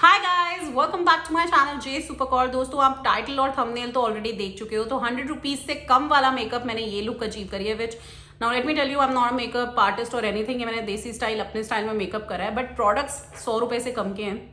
Hi guys, welcome back to my channel J Supercar. दोस्तों, आप title और thumbnail तो ऑलरेडी देख चुके हो। तो 100 रुपीज से कम वाला मेकअप मैंने ये लुक अचीव करी है, which now let me tell you, I am not makeup artist और एनीथिंग। ये मैंने देसी स्टाइल अपने स्टाइल में मेकअप करा है, बट प्रोडक्ट्स 100 रुपए से कम के हैं,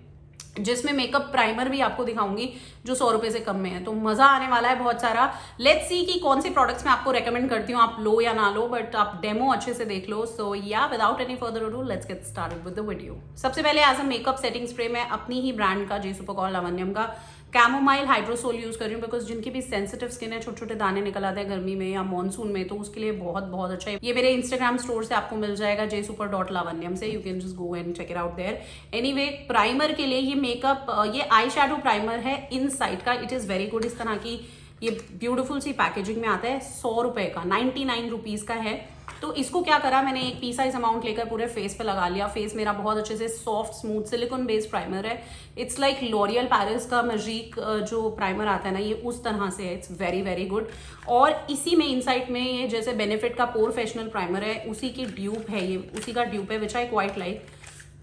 जिसमें मेकअप प्राइमर भी आपको दिखाऊंगी जो 100 रुपए से कम में है। तो मजा आने वाला है बहुत सारा। लेट्स सी कि कौन से प्रोडक्ट्स मैं आपको रेकमेंड करती हूँ, आप लो या ना लो, बट आप डेमो अच्छे से देख लो। सो या without any further ado, let's get started with the video. सबसे पहले as a makeup setting spray मैं अपनी ही ब्रांड का जे सुपरकॉर लावण्यम का कैमोमाइल हाइड्रोसोल यूज कर रही हूँ, बिकॉज जिनकी भी सेंसिटिव स्किन है, छोटे छोटे दाने निकल आते हैं गर्मी में या मानसून में, तो उसके लिए बहुत बहुत अच्छा है। ये मेरे इंस्टाग्राम स्टोर से आपको मिल जाएगा, jsuper.lavanyam से। You can just go and check it out there. Anyway, primer के लिए ये मेकअप, ये आई शैडो प्राइमर है इन साइड का। It is very good. इस तरह की ये ब्यूटीफुल सी पैकेजिंग में आता है, 100 रुपए का, 99 रुपीज का है। तो इसको क्या करा, मैंने एक पी साइज अमाउंट लेकर पूरे फेस पे लगा लिया। फेस मेरा बहुत अच्छे से soft smooth silicon based primer है। इट्स लाइक लॉरियल पेरिस का मैजिक जो प्राइमर आता है ना, ये उस तरह से है। It's very very good. और इसी में इनसाइट में ये जैसे बेनिफिट का प्रोफेशनल प्राइमर है, उसी की ड्यूप है, ये उसी का ड्यूप है, विच आई क्वाइट लाइक।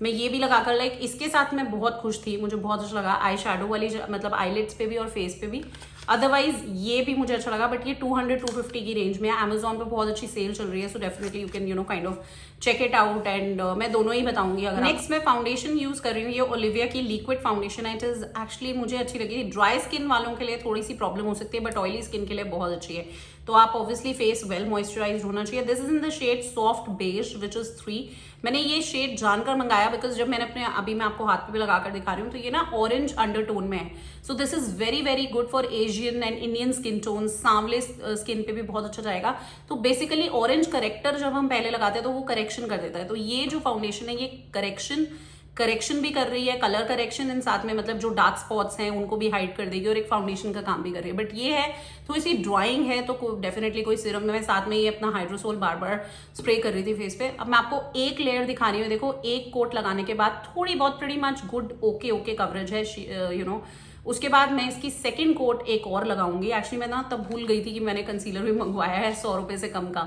मैं ये भी लगाकर लाइक इसके साथ मैं बहुत खुश थी, मुझे बहुत अच्छा लगा। आई शेडो वाली मतलब आईलिड्स पे भी और फेस पे भी। अदरवाइज ये भी मुझे अच्छा लगा, बट ये 200-250 की रेंज में है। अमेजॉन पे बहुत अच्छी सेल चल रही है, so definitely you can kind of check it out. And मैं दोनों ही बताऊंगी। अगर नेक्स्ट मैं फाउंडेशन यूज कर रही हूँ, ये ओलिविया की लिक्विड फाउंडेशन है। इट इज एक्चुअली मुझे अच्छी लगी। ड्राई स्किन वालों के लिए थोड़ी सी प्रॉब्लम हो सकती है, बट ऑयली स्किन के लिए बहुत अच्छी है। तो आप ऑब्वियसली फेस वेल मॉइस्चराइज होना चाहिए। This is in the shade soft beige which is 3। मैंने ये शेड जानकर मंगाया, बिकॉज जब मैंने अपने अभी मैं आपको हाथ पे भी लगाकर दिखा रही हूँ, तो ये ना ऑरेंज अंडरटोन में है। So this is very very good for Asian and Indian skin tone. सांवले स्किन पे भी बहुत अच्छा जाएगा। तो बेसिकली ऑरेंज करेक्टर जब हम पहले लगाते हैं तो वो करेक्शन कर देता है। तो ये जो फाउंडेशन है, ये करेक्शन भी कर रही है, कलर करेक्शन इन साथ में, मतलब जो डार्क स्पॉट्स हैं उनको भी हाइड कर देगी और एक फाउंडेशन का काम भी कर रही है। बट ये है थोड़ी सी ड्राइंग है, तो डेफिनेटली कोई सीरम में मैं साथ में ये अपना हाइड्रोसोल बार बार स्प्रे कर रही थी फेस पे। अब मैं आपको एक लेयर दिखा रही हूँ। देखो, एक कोट लगाने के बाद थोड़ी बहुत pretty much good okay coverage है, उसके बाद मैं इसकी सेकंड कोट एक और लगाऊंगी। एक्चुअली मैं ना तब भूल गई थी कि मैंने कंसीलर भी मंगवाया है 100 रुपए से कम का।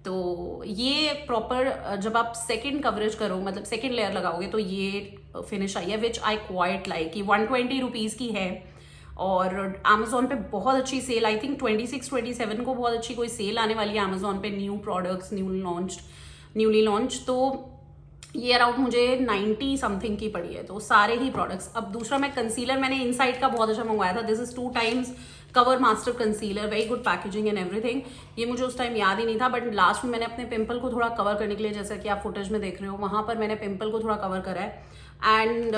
तो ये प्रॉपर जब आप सेकंड कवरेज करो, मतलब सेकंड लेयर लगाओगे, तो ये फिनिश आई है, विच आई क्वाइट लाइक। ये 120 रुपीज की है और अमेजोन पे बहुत अच्छी सेल, आई थिंक 26-27 को बहुत अच्छी कोई सेल आने वाली है अमेजोन पे, न्यू प्रोडक्ट्स न्यूली लॉन्च। तो ये अराउंड मुझे 90 समथिंग की पड़ी है, तो सारे ही प्रोडक्ट्स। अब दूसरा मैं कंसीलर मैंने इनसाइड का बहुत अच्छा मंगवाया था। This is 2 times cover master concealer, very good packaging and everything. ये मुझे उस टाइम याद ही नहीं था, बट लास्ट में मैंने अपने पिंपल को थोड़ा कवर करने के लिए, जैसा कि आप फुटेज में देख रहे हो, वहां पर मैंने पिंपल को थोड़ा कवर करा है and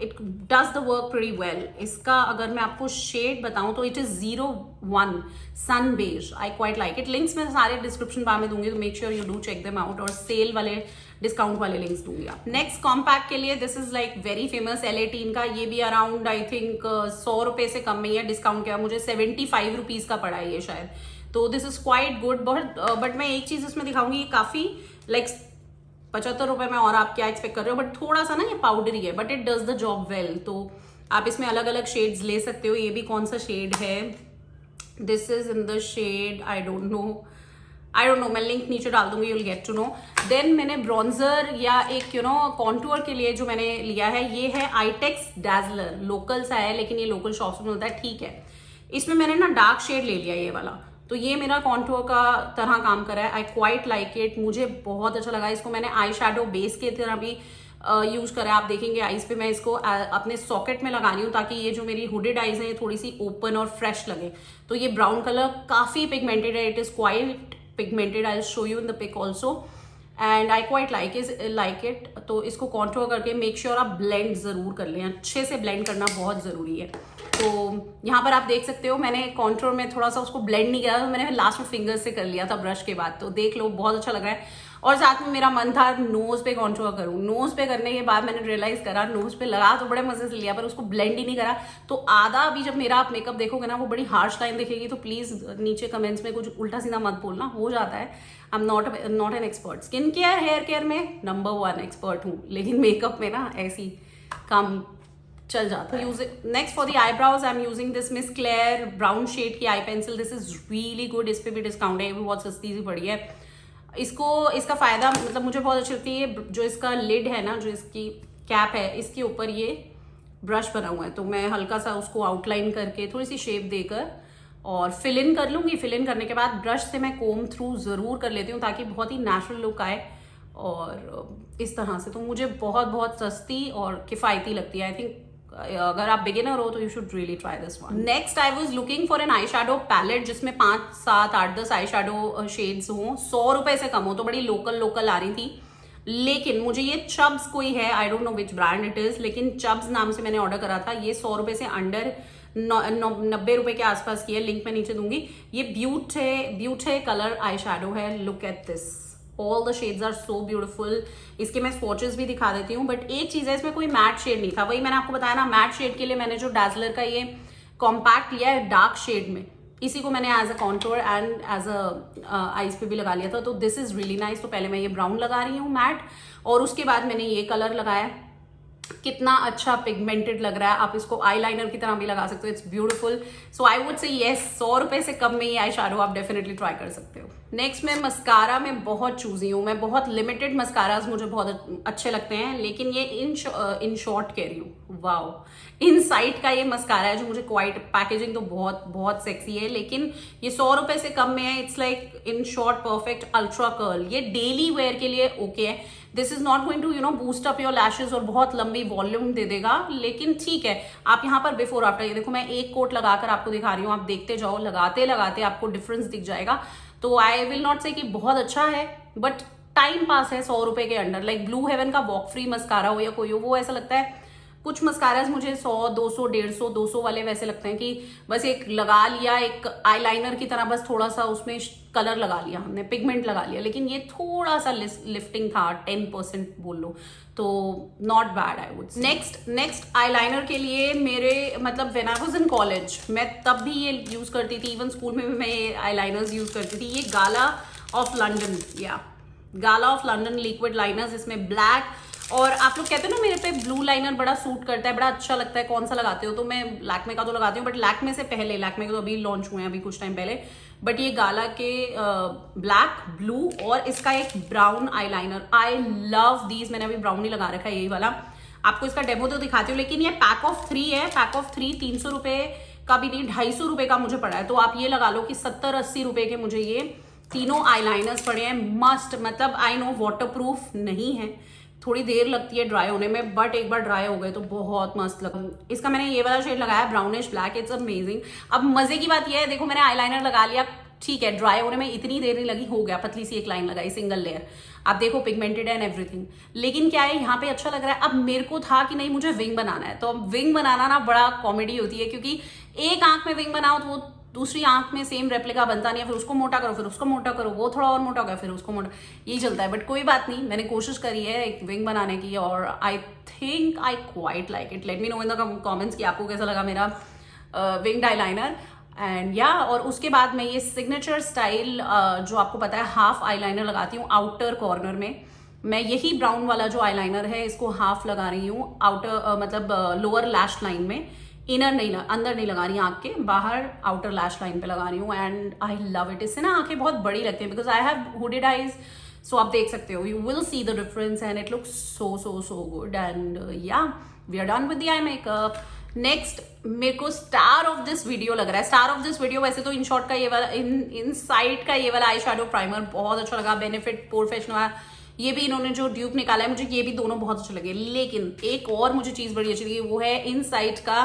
it does the work pretty well. इसका अगर मैं आपको शेड बताऊं तो it is 01 sun beige. I quite like it. Links मैं सारे डिस्क्रिप्शन बार में दूंगी, तो make sure you do check them out, और सेल वाले डिस्काउंट वाले लिंक्स दूंगी आप। नेक्स्ट कॉम्पैक्ट के लिए this is like very famous L18 का। ये भी अराउंड आई थिंक 100 रुपए से कम में ही है। डिस्काउंट किया मुझे 75 रुपीज का पड़ा है ये शायद। तो this is quite good. But मैं एक चीज इसमें दिखाऊंगी, काफी लाइक 75 रुपए में, और आप क्या एक्सपेक्ट कर रहे हो, बट थोड़ा सा ना ये पाउडरी है, but it does the job well. तो आप इसमें अलग अलग शेड्स ले सकते हो। ये भी कौन सा शेड है, this is in the shade I don't know, मैं लिंक नीचे डाल दूंगी, you'll get to know. Then मैंने ब्रॉन्जर या एक कॉन्टूर के लिए जो मैंने लिया है, ये है आईटेक्स डैजलर। लोकल सा है, लेकिन ये लोकल शॉप्स में मिलता है, ठीक है। इसमें मैंने ना डार्क शेड ले लिया ये वाला, तो ये मेरा कॉन्टूर का तरह काम कर रहा है। आई क्वाइट लाइक इट, मुझे बहुत अच्छा लगा। इसको मैंने आई शेडो बेस के तरह भी यूज करा है। आप देखेंगे आईज पे मैं इसको अपने सॉकेट में लगा रही हूँ, ताकि ये जो मेरी हुडेड आईज है ये थोड़ी सी ओपन और फ्रेश लगे। तो ये ब्राउन कलर काफी पिगमेंटेड है, it is quite pigmented. I will show you in the pic also, and I quite like it. तो इसको कॉन्टूर करके मेक श्योर आप ब्लेंड जरूर कर लें, अच्छे से ब्लेंड करना बहुत जरूरी है। तो यहाँ पर आप देख सकते हो, मैंने कॉन्टूर में थोड़ा सा उसको ब्लेंड नहीं किया, तो मैंने लास्ट में फिंगर्स से कर लिया था ब्रश के बाद। तो देख लो, बहुत अच्छा लग रहा है। और साथ में मेरा मन था नोज पे कॉन्टूर करूँ। नोज पे करने के बाद मैंने रियलाइज करा, नोज पे लगा तो बड़े मजे से लिया, पर उसको ब्लेंड ही नहीं करा। तो आधा अभी जब मेरा आप मेकअप देखोगे ना, वो बड़ी हार्श लाइन दिखेगी। तो प्लीज नीचे कमेंट्स में कुछ उल्टा सीधा मत बोलना, हो जाता है। I am not an expert. Skin care hair care में नंबर 1 एक्सपर्ट हूँ, लेकिन मेकअप में ना ऐसी काम चल जाता है। Use it. Next for the eyebrows I am using this Miss Claire brown shade की eye pencil. This is really good. इस पे भी डिस्काउंट है, ये भी बहुत सस्ती सी पड़ी है। इसका फायदा मतलब मुझे बहुत अच्छी लगती है। जो इसका लिड है ना, जो इसकी कैप है, इसके ऊपर ये ब्रश बना हुआ है, तो मैं हल्का सा उसको आउटलाइन करके थोड़ी सी शेप देकर और फिल इन कर लूंगी। फिल इन करने के बाद ब्रश से मैं कोम थ्रू जरूर कर लेती हूँ ताकि बहुत ही नेचुरल लुक आए, और इस तरह से तो मुझे बहुत बहुत सस्ती और किफायती लगती है। आई थिंक अगर आप बिगिनर हो तो you should really try this one. Next I was looking for an eye shadow palette जिसमें 5, 7, 8, 10 आई शैडो शेड्स हों, 100 रुपए से कम हो, तो बड़ी लोकल आ रही थी। लेकिन मुझे ये चब्स कोई है, आई don't know which brand it is, लेकिन चब्स नाम से मैंने ऑर्डर करा था। ये 100 रुपए से अंडर 90 रुपए के आसपास की है, लिंक मैं नीचे दूंगी। ये ब्यूटे कलर आई शैडो है। Look at this, all the shades are so beautiful. इसके मैं स्वॉचेस भी दिखा देती हूँ, बट एक चीज है, इसमें कोई मैट शेड नहीं था। वही मैंने आपको बताया ना, मैट शेड के लिए मैंने जो डैज़लर का ये कॉम्पैक्ट लिया है डार्क शेड में, इसी को मैंने as a contour and as a eyes पे भी लगा लिया था, तो दिस इज रियली नाइस। तो पहले मैं ये ब्राउन लगा रही हूँ मैट, और उसके बाद मैंने ये कलर लगाया। कितना अच्छा पिगमेंटेड लग रहा है, आप इसको आईलाइनर की तरह भी लगा सकते हो, it's beautiful. So I would say yes, 100 रुपए से कम में ये आई शैडो आप डेफिनेटली ट्राई कर सकते हो। नेक्स्ट मैं मस्कारा में बहुत चूजी हूँ, मैं बहुत लिमिटेड मस्काराज मुझे बहुत अच्छे लगते हैं, लेकिन ये इन शॉर्ट कह रही हूँ, वाओ, इनसाइट का ये मस्कारा है जो मुझे क्वाइट, पैकेजिंग तो बहुत बहुत सेक्सी है, लेकिन ये 100 रुपए से कम में है। It's like in short perfect ultra curl, ये डेली वेयर के लिए ओके है। This is not going to boost up your lashes और बहुत लंबी वॉल्यूम दे देगा, लेकिन ठीक है। आप यहाँ पर बिफोर आफ्टर, ये देखो मैं एक कोट लगाकर आपको दिखा रही हूँ, आप देखते जाओ, लगाते लगाते आपको डिफरेंस दिख जाएगा। तो आई विल नॉट से कि बहुत अच्छा है, बट टाइम पास है 100 रुपए के अंडर। लाइक ब्लू हेवन का वॉक फ्री मस्कारा हो या कोई हो, वो ऐसा लगता है। कुछ मस्काराज मुझे 100, 200, 150, 200 वाले वैसे लगते हैं कि बस एक लगा लिया, एक आईलाइनर की तरह, बस थोड़ा सा उसमें कलर लगा लिया हमने, पिगमेंट लगा लिया, लेकिन ये थोड़ा सा लिफ्टिंग था, 10% बोल लो, तो not bad I would. Next eyeliner के लिए मेरे मतलब when I was in college, मैं तब भी ये यूज करती थी, इवन स्कूल में भी मैं ये आईलाइनर्स यूज करती थी। ये गाला ऑफ लंडन, या गाला ऑफ लंडन लिक्विड लाइनर्स, इसमें ब्लैक, और आप लोग कहते हो ना मेरे पे ब्लू लाइनर बड़ा सूट करता है, बड़ा अच्छा लगता है, कौन सा लगाते हो? तो मैं लैक्मे का तो लगाती हूँ, बट लैक्मे से पहले, लैक्मे के तो अभी लॉन्च हुए हैं अभी कुछ टाइम पहले, बट ये गाला के ब्लैक, ब्लू और इसका एक brown eyeliner, I love these. मैंने अभी ब्राउन ही लगा रखा है, यही वाला। आपको इसका डेमो तो दिखाती हूँ, लेकिन ये पैक ऑफ 3 है, पैक ऑफ 3 300 रुपए का भी नहीं, 250 रुपए का मुझे पड़ा है। तो आप ये लगा लो कि 70-80 रुपए के मुझे ये तीनों आईलाइनर्स पड़े हैं। मस्ट, मतलब आई नो वाटरप्रूफ नहीं है, थोड़ी देर लगती है ड्राई होने में, बट एक बार ड्राई हो गए तो बहुत मस्त लगा। इसका मैंने ये वाला शेड लगाया, ब्राउनिश ब्लैक, इट्स अमेजिंग। अब मजे की बात यह है, देखो मैंने आईलाइनर लगा लिया, ठीक है, ड्राई होने में इतनी देर नहीं लगी, हो गया, पतली सी एक लाइन लगाई, सिंगल लेयर, आप देखो पिगमेंटेड एंड एवरीथिंग। लेकिन क्या है, यहाँ पे अच्छा लग रहा है। अब मेरे को था कि नहीं, मुझे विंग बनाना है, तो अब विंग बनाना ना बड़ा कॉमेडी होती है, क्योंकि एक आंख में विंग बनाओ तो वो दूसरी आंख में सेम रेप्लिका बनता नहीं है, फिर उसको मोटा करो, फिर उसको मोटा करो, वो थोड़ा और मोटा हो गया, फिर उसको मोटा, यही चलता है। बट कोई बात नहीं, मैंने कोशिश करी है एक विंग बनाने की, और I think I quite like it. Let me know in the comments कि आपको कैसा लगा मेरा विंग आईलाइनर। एंड या, और उसके बाद मैं ये सिग्नेचर स्टाइल जो आपको पता है, हाफ आईलाइनर लगाती हूँ आउटर कॉर्नर में। मैं यही ब्राउन वाला जो आईलाइनर है, इसको हाफ लगा रही हूँ आउटर, मतलब लोअर लैश लाइन में, इनर नहीं, अंदर नहीं लगा रही, आंख के बाहर आउटर लैश लाइन पे लगा रही हूँ। And I love it. इससे ना आंखें बहुत बड़ी लगती हैं, because I have hooded eyes, so आप देख सकते हो, you will see the difference and it looks so good. And yeah, we are done with the eye makeup. Next मेरे को स्टार ऑफ दिस वीडियो लग रहा है, स्टार ऑफ दिस वीडियो वैसे तो इन शॉर्ट का ये वाला, इनसाइट का ये वाला आई शैडो प्राइमर बहुत अच्छा लगा, बेनिफिट प्रोफेशनल, ये भी इन्होंने जो ड्यूब निकाला है, मुझे ये भी दोनों बहुत अच्छे लगे। लेकिन एक और मुझे चीज बड़ी अच्छी लगी, वो है इनसाइट का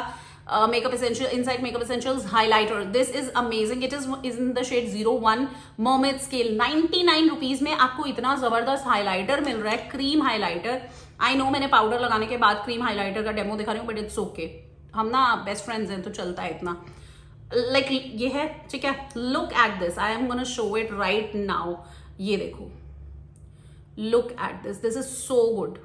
makeup essential, Insight makeup essentials highlighter. This is amazing, it is in the shade 01 mermaid scale. 99 rupees में आपको इतना जबरदस्त हाइलाइटर मिल रहा है, क्रीम हाइलाइटर। आई नो मैंने पाउडर लगाने के बाद क्रीम हाइलाइटर का डेमो दिखा रही हूँ, बट इट्स ओके, हम ना बेस्ट फ्रेंड्स हैं तो चलता है इतना। लाइक ये है, ठीक है। Look at this, I am gonna show it right now. ये देखो, look at this, this is so good.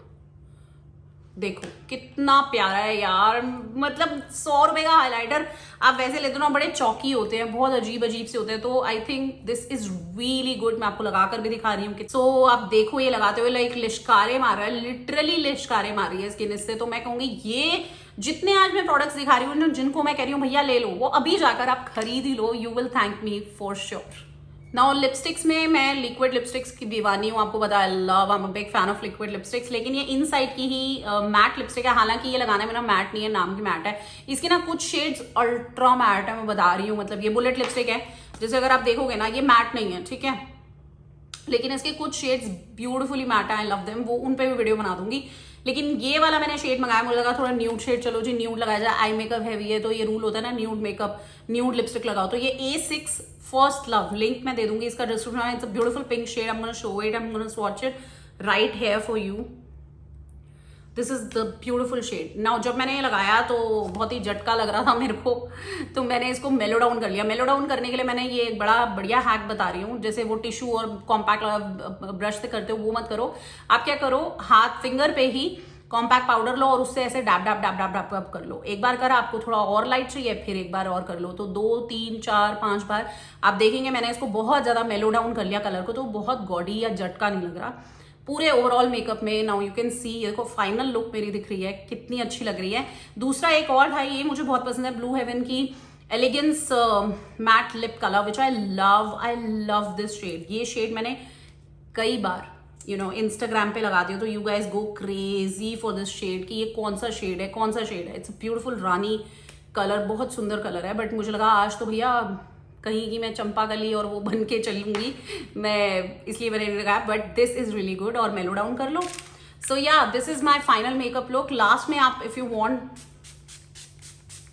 देखो कितना प्यारा है यार, मतलब 100 रुपए का हाइलाइटर आप वैसे लेते हो ना, बड़े चौकी होते हैं, बहुत अजीब से होते हैं, तो I think this is really good. मैं आपको लगाकर भी दिखा रही हूँ। सो आप देखो, ये लगाते हुए लाइक लिश्कारे मार रहा है, लिटरली लिश्कारे मार रही है स्किन इससे। तो मैं कहूंगी ये जितने आज मैं प्रोडक्ट्स दिखा रही हूँ, जिनको मैं कह रही हूँ भैया ले लो, वो अभी जाकर आप खरीद ही लो, you will thank me for sure. Now lipsticks में मैं लिक्विड लिपस्टिक्स की दीवानी हूँ, आपको पता है, love, I am a big fan of liquid lipsticks. लेकिन ये इनसाइड की ही मैट लिपस्टिक है, हालांकि ये लगाना मेरा मैट नहीं है, नाम की मैट है। इसके ना कुछ शेड्स अल्ट्रा मैट है, मैं बता रही हूँ, मतलब ये बुलेट लिपस्टिक है, जैसे अगर आप देखोगे ना ये मैट नहीं है, ठीक है, लेकिन इसके कुछ शेड्स ब्यूटीफुली मैट है, आई लव देम, वो उन पे भी वीडियो बना दूंगी। लेकिन ये वाला मैंने शेड मंगाया, मुझे लगा थोड़ा न्यूड शेड, चलो जी न्यूड लगाया जाए, आई मेकअप हैवी है तो ये रूल होता है ना, न्यूड मेकअप, न्यूड लिपस्टिक लगाओ। तो ये A6 फर्स्ट लव, लिंक मैं दे दूंगी इसका डिस्क्रिप्शन में। It's a beautiful pink shade, I am gonna show it, I am gonna swatch it right here for you. This is the beautiful shade. Now जब मैंने ये लगाया तो बहुत ही झटका लग रहा था मेरे को, तो मैंने इसको मेलो डाउन कर लिया। मेलो डाउन करने के लिए मैंने ये एक बड़ा बढ़िया हैक बता रही हूँ, जैसे वो टिश्यू और कॉम्पैक्ट ब्रश से करते हो वो मत करो। आप क्या करो, हाथ फिंगर पे ही कॉम्पैक्ट पाउडर लो और उससे ऐसे dab dab dab dab dab dab कर लो। एक बार करा, आपको थोड़ा और लाइट चाहिए, फिर एक बार और कर लो, तो 2 3 4 5 बार आप देखेंगे मैंने इसको बहुत ज्यादा मेलो डाउन कर लिया कलर को, तो बहुत गॉडी या झटका नहीं लग रहा पूरे ओवरऑल मेकअप में। नाउ यू कैन सी, देखो फाइनल लुक मेरी दिख रही है, कितनी अच्छी लग रही है। दूसरा एक और था, ये मुझे बहुत पसंद है, ब्लू हेवन की elegance matte lip colour, which I love this shade. ये शेड मैंने कई बार इंस्टाग्राम पे लगा दिया, तो you guys go crazy for this shade कि ये कौन सा शेड है, कौन सा शेड है। इट्स ब्यूटीफुल रानी कलर, बहुत सुंदर कलर है, बट मुझे लगा आज तो भैया कहीं की मैं चंपा गली और वो बन के चलूंगी मैं, इसलिए मैंने लगाया, but this is really good. और मेलो डाउन कर लो। सो या this is my final makeup look. Last में आप इफ यू वांट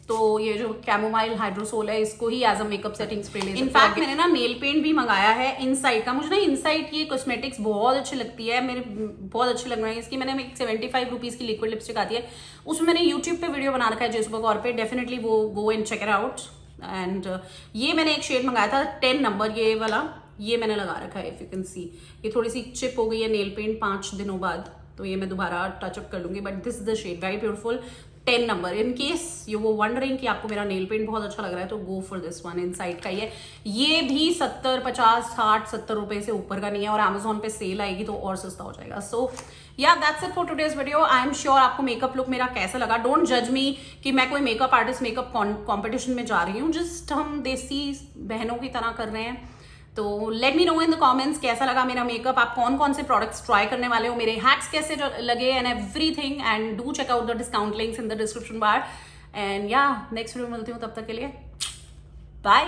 तो ये जो कैमोमाइल हाइड्रोसोल है इसको ही as a makeup setting spray ले सकते हैं। इनफैक्ट मैंने ना नेल पेंट भी मंगाया है इनसाइड का। मुझे ना इनसाइड की कॉस्मेटिक्स बहुत अच्छी लगती है, मेरे बहुत अच्छी लग रही है इसकी। मैंने 75 रुपीज की लिक्विड लिपस्टिक आती है, उसमें मैंने यूट्यूब पे वीडियो बना रखा है जेसुपा पे, डेफिनेटली वो go and check it out. And ये मैंने एक शेड मंगाया था 10 नंबर, ये वाला, ये मैंने लगा रखा है, इफ यू कैन सी। ये थोड़ी सी चिप हो गई है नेल पेंट 5 दिनों बाद, तो ये मैं दोबारा टचअप कर लूंगी, but this is the shade, very beautiful, 10 number. In case you were wondering कि आपको मेरा नेल पेंट बहुत अच्छा लग रहा है, तो go for this one. Inside का ये भी 70 50 60 70 रुपए से ऊपर का नहीं है, और Amazon पे सेल आएगी तो और सस्ता हो जाएगा। सो या that's it for today's video. I am sure आपको मेकअप लुक मेरा कैसा लगा। डोंट जज मी कि मैं कोई मेकअप आर्टिस्ट मेकअप कॉम्पिटिशन में जा रही हूँ, जस्ट हम देसी बहनों की तरह कर रहे हैं। तो let me know in the comments कैसा लगा मेरा मेकअप, आप कौन कौन से प्रोडक्ट्स ट्राई करने वाले हो, मेरे हैक्स कैसे लगे and everything, and do check out the discount links in the description bar. And या नेक्स्ट वीडियो मिलती हूँ, तब तक के लिए बाय।